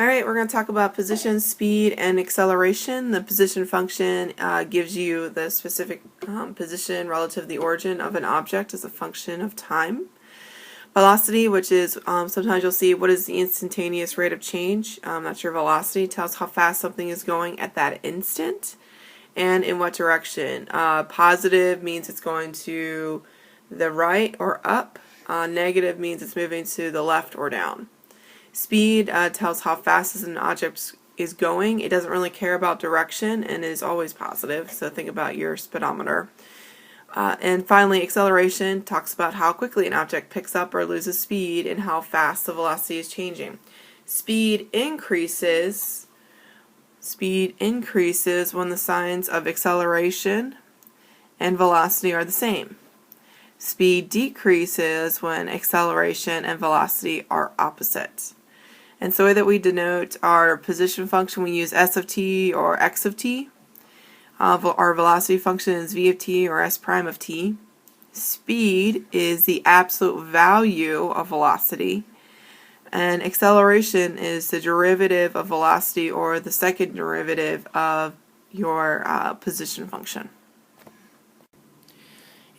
Alright, we're going to talk about position, speed, and acceleration. The position function gives you the specific position relative to the origin of an object as a function of time. Velocity, which is sometimes you'll see what is the instantaneous rate of change. That's your velocity. Tells how fast something is going at that instant and in what direction. Positive means it's going to the right or up. Negative means it's moving to the left or down. Speed tells how fast an object is going. It doesn't really care about direction and is always positive, so think about your speedometer. And finally, acceleration talks about how quickly an object picks up or loses speed and how fast the velocity is changing. Speed increases when the signs of acceleration and velocity are the same. Speed decreases when acceleration and velocity are opposite. And so the way that we denote our position function, we use s of t or x of t. Our velocity function is v of t or s prime of t. Speed is the absolute value of velocity. And acceleration is the derivative of velocity or the second derivative of your position function.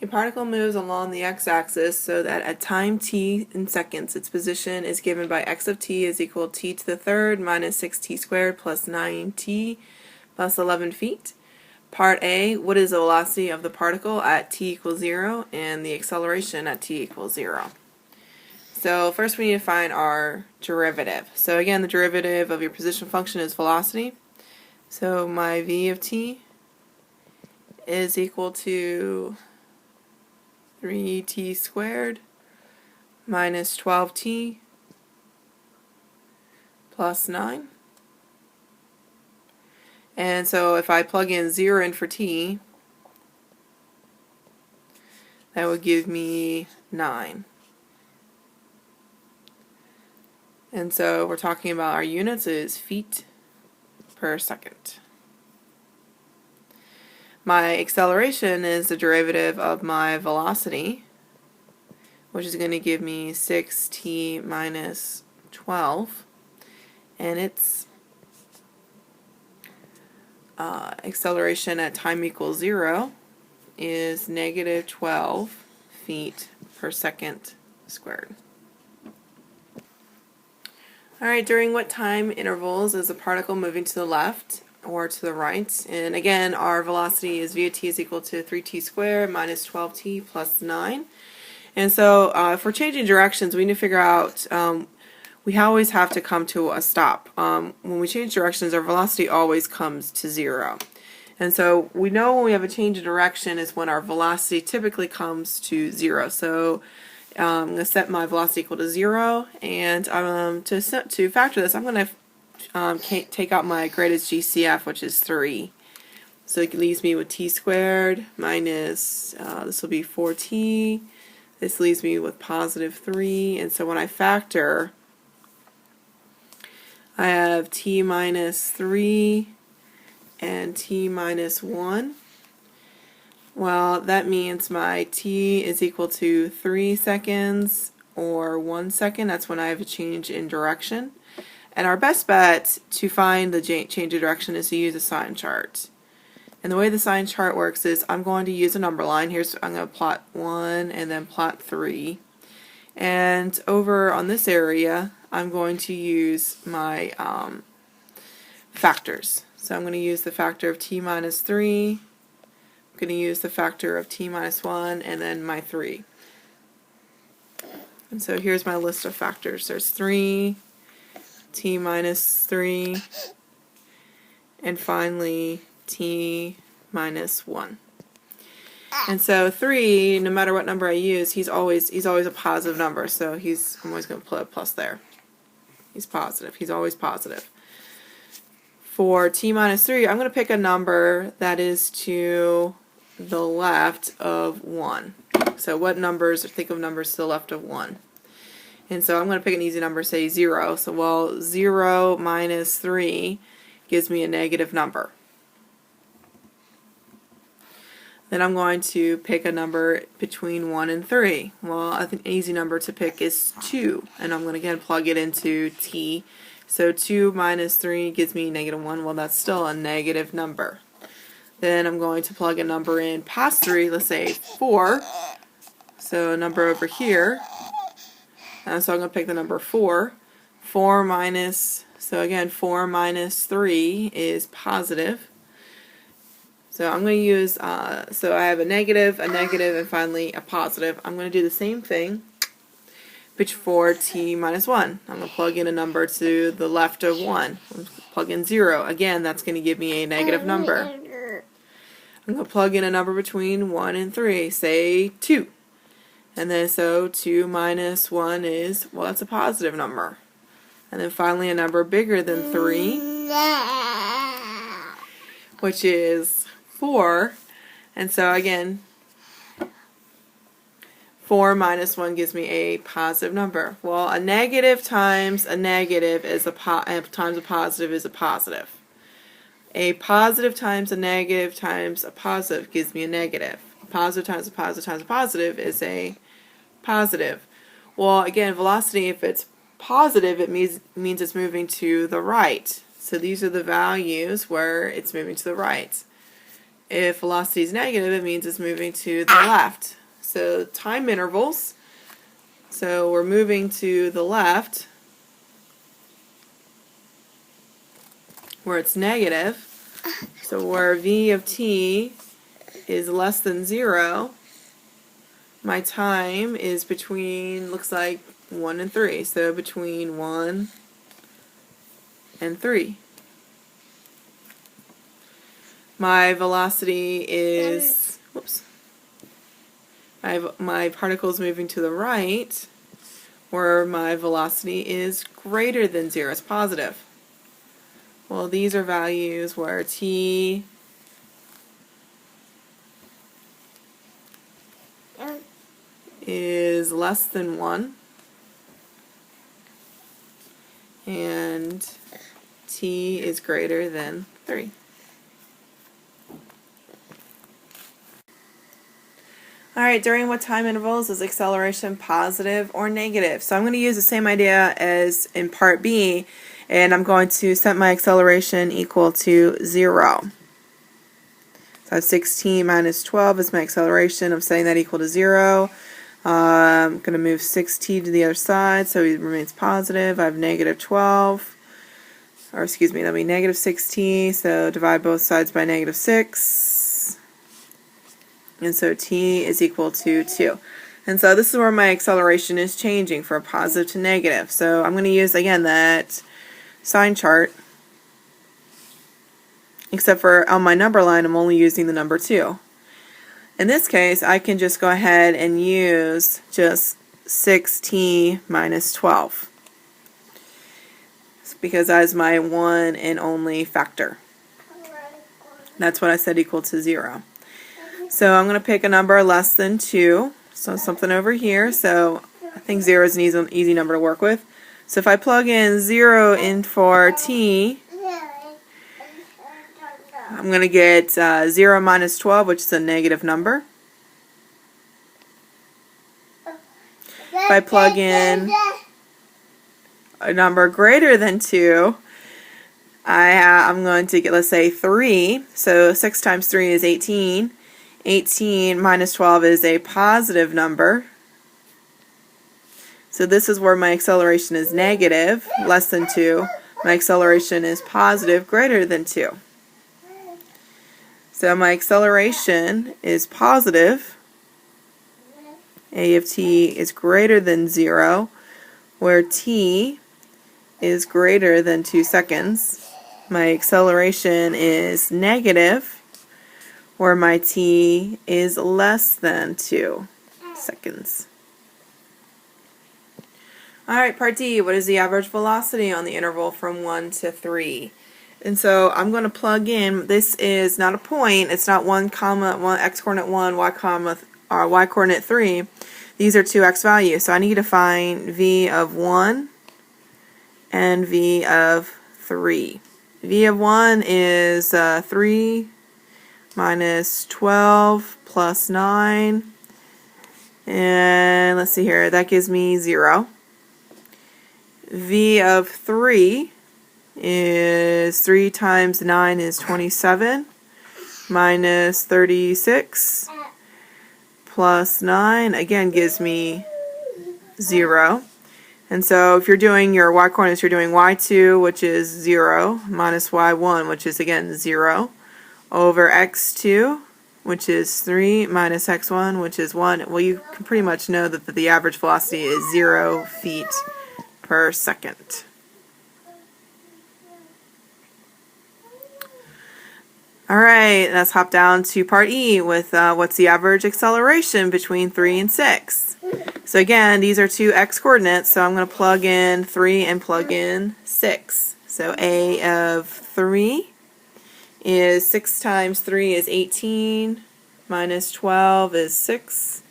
A particle moves along the x-axis so that at time t in seconds its position is given by x of t is equal to t to the third minus 6t squared plus 9t plus 11 feet. Part A, what is the velocity of the particle at t equals 0 and the acceleration at t equals 0? So first we need to find our derivative. So again, the derivative of your position function is velocity. So my v of t is equal to 3t squared minus 12t plus 9. And so if I plug in 0 in for t, that would give me 9. And so we're talking about our units is feet per second. My acceleration is the derivative of my velocity, which is going to give me 6t minus 12, and its acceleration at time equals 0 is negative 12 feet per second squared. Alright, during what time intervals is a particle moving to the left or to the right? And again, our velocity is v of t is equal to 3t squared minus 12t plus 9. And so if we're changing directions, we need to figure out, we always have to come to a stop. When we change directions, our velocity always comes to 0. And so we know when we have a change of direction is when our velocity typically comes to 0. So I'm going to set my velocity equal to 0, and to factor this, I'm going to take out my greatest GCF, which is 3. So it leaves me with t squared minus, this will be 4t. This leaves me with positive 3. And so when I factor, I have t minus 3 and t minus 1. Well, that means my t is equal to 3 seconds or 1 second. That's when I have a change in direction. And our best bet to find the change of direction is to use a sign chart. And the way the sign chart works is I'm going to use a number line. I'm going to plot 1 and then plot 3. And over on this area, I'm going to use my factors. So I'm going to use the factor of t minus 3. I'm going to use the factor of t minus 1 and then my 3. And so here's my list of factors. There's 3, t minus 3, and finally t minus 1. And so 3, no matter what number I use, he's always a positive number, so I'm always going to put a plus there. He's positive. He's always positive. For t minus 3, I'm going to pick a number that is to the left of 1. So what numbers, think of numbers to the left of 1. And so I'm going to pick an easy number, say 0. So, well, 0 minus 3 gives me a negative number. Then I'm going to pick a number between 1 and 3. Well, I think an easy number to pick is 2. And I'm going to again plug it into t So 2 minus 3 gives me negative 1. Well, that's still a negative number. Then I'm going to plug a number in past 3, let's say 4. So a number over here. So I'm going to pick the number 4. 4 minus, so again, 4 minus 3 is positive. So I'm going to use, so I have a negative, and finally a positive. I'm going to do the same thing for t minus 1. I'm going to plug in a number to the left of 1. Plug in 0. Again, that's going to give me a negative number. I'm going to plug in a number between 1 and 3, say 2. And then so 2 minus 1 is, well, that's a positive number. And then finally a number bigger than 3, which is 4. And so again, 4 minus 1 gives me a positive number. Well, a negative times a negative is times a positive is a positive. A positive times a negative times a positive gives me a negative. Positive times a positive times a positive is a positive. Well, again, velocity, if it's positive, it means it's moving to the right. So these are the values where it's moving to the right. If velocity is negative, it means it's moving to the left. So time intervals, so we're moving to the left where it's negative. So where v of t is less than 0, my time is between, looks like 1 and 3. So between 1 and 3. My velocity is, whoops, my particle is moving to the right, where my velocity is greater than 0. It's positive. Well, these are values where t is less than 1 and t is greater than 3. Alright, during what time intervals is acceleration positive or negative? So I'm going to use the same idea as in part B, and I'm going to set my acceleration equal to 0. So I have 16 minus 12 is my acceleration. I'm setting that equal to 0. I'm going to move 6t to the other side, so it remains positive. I have negative 12, or excuse me, that'll be negative 6t, so divide both sides by negative 6. And so t is equal to 2. And so this is where my acceleration is changing from positive to negative. So I'm going to use, again, that sign chart, except for on my number line I'm only using the number 2. In this case, I can just go ahead and use just 6t minus 12, because that is my one and only factor. That's what I said equal to 0. So I'm going to pick a number less than 2, so something over here. So I think 0 is an easy number to work with. So if I plug in 0 in for t, I'm going to get 0 minus 12, which is a negative number. If I plug in a number greater than 2, I'm going to get, let's say, 3. So 6 times 3 is 18. 18 minus 12 is a positive number. So this is where my acceleration is negative, less than 2. My acceleration is positive, greater than 2. So my acceleration is positive. A of t is greater than 0, where t is greater than 2 seconds. My acceleration is negative, where my t is less than 2 seconds. Alright, part D, what is the average velocity on the interval from 1 to 3? And so I'm going to plug in, this is not a point, it's not 1 comma, x coordinate 1, y comma, or y coordinate 3. These are two x values, so I need to find v of 1 and v of 3. v of 1 is 3 minus 12 plus 9, and let's see here, that gives me 0. v of 3, is 3 times 9 is 27, minus 36 plus 9, again gives me 0. And so if you're doing your y coordinates, you're doing y2, which is 0, minus y1, which is again 0, over x2, which is 3, minus x1, which is 1. Well, you can pretty much know that the average velocity is 0 feet per second. Alright, let's hop down to part E with what's the average acceleration between 3 and 6. So again, these are two x coordinates, so I'm going to plug in 3 and plug in 6. So A of 3 is 6 times 3 is 18, minus 12 is 6.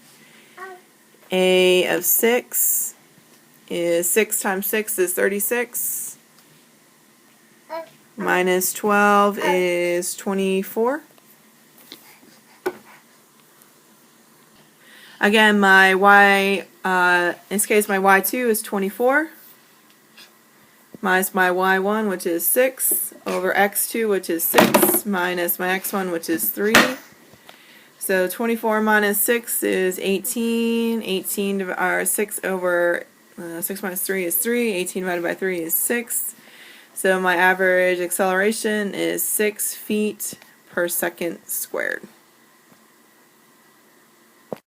A of 6 is 6 times 6 is 36. Minus 12 is 24. Again, my y, in this case my y2 is 24, minus my y1, which is 6, over x2, which is 6, minus my x1, which is 3. So 24 minus 6 is 18, 6 over 6 minus 3 is 3, 18 divided by 3 is 6. So my average acceleration is 6 feet per second squared.